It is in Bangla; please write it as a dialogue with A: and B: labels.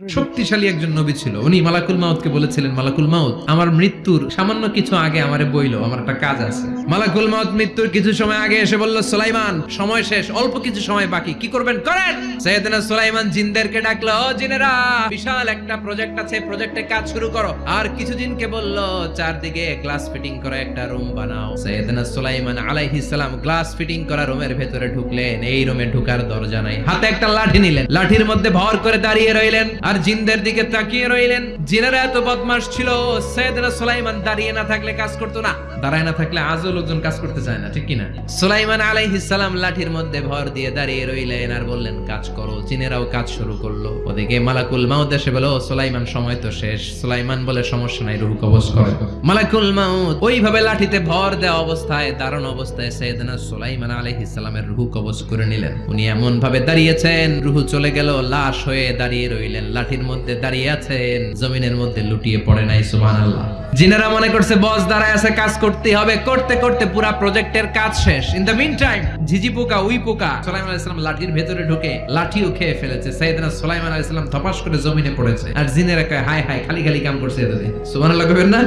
A: শক্তিশালী একজন নবী ছিল। উনি মালাকুল মাউতকে বলেছিলেন, মালাকুল মাউত, আমার মৃত্যুর সামান্য কিছু আগে আমারে বইলো, আমার একটা কাজ আছে। মালাকুল মাউত মৃত্যুর কিছু সময় আগে এসে বলল, সুলাইমান সময় শেষ, অল্প কিছু সময় বাকি, কি করবেন করেন। সাইয়েদনা সুলাইমান জিনদেরকে ডাকলো, ও জিনেরা, বিশাল একটা প্রজেক্ট আছে, প্রজেক্টে কাজ শুরু করো। আর কিছু জিনকে বলল, চারদিকে গ্লাস ফিটিং করা একটা রুম বানাও। সাইয়েদনা সুলাইমান আলাইহিস সালাম গ্লাস ফিটিং করা রুমের ভেতরে ঢুকলেন। এই রুমে ঢোকার দরজা নাই, হাতে একটা লাঠি নিলেন, লাঠির মধ্যে ভর করে দাঁড়িয়ে রইলেন আর জিনদের দিকে তাকিয়ে রইলেন। জিনেরা এত বদমাশ ছিল, সাইয়েদনা সুলাইমান দাঁড়িয়ে না থাকলে কাজ করতো না, দাঁড়ায় না থাকলে আজও লোকজন কাজ করতে চায় না, ঠিক কিনা? সুলাইমান আলাইহিস সালাম লাঠির মধ্যে ভর দিয়ে দাঁড়িয়ে রইলেন আর বললেন, কাজ করো। জিনেরাও কাজ শুরু করলো। ওদিকে মালাকুল মাউত এসে বলল, সুলাইমান সময় তো শেষ। সুলাইমান বলে, সমস্যা নাই, রূহ কবজ করো। মালাকুল মাউত ওইভাবে লাঠিতে ভর দেওয়া অবস্থায়, দাঁড়ানো অবস্থায় সাইয়েদনা সুলাইমান আলাইহিস সালামের রূহ কবজ করে নিলেন। উনি এমন ভাবে দাঁড়িয়েছেন, রূহ চলে গেল, লাশ হয়ে দাঁড়িয়ে রইলেন, লাঠির মধ্যে দাঁড়িয়ে আছেন, জমিনের মধ্যে লুটিয়ে পড়ে নাই। সুবহানাল্লাহ। জিনেরা মনে করছে বস দাঁড়ায় আছে, কাজ করতে হবে। করতে করতে পুরা প্রজেক্টের কাজ শেষ। ইন দ্য মিন টাইম ঝিঝি পোকা, উই পোকা সুলাইমান আলাইহিস সালাম লাঠির ভেতরে ঢুকে লাঠিও খেয়ে ফেলেছে। সাইয়েদনা সুলাইমান আলাইহিস সালাম ধপাস করে জমিনে পড়েছে। আর জিনেরা কয়, হায় হায়, খালি খালি কাম করছে এতদিন। সুবহানাল্লাহ কইবেন না?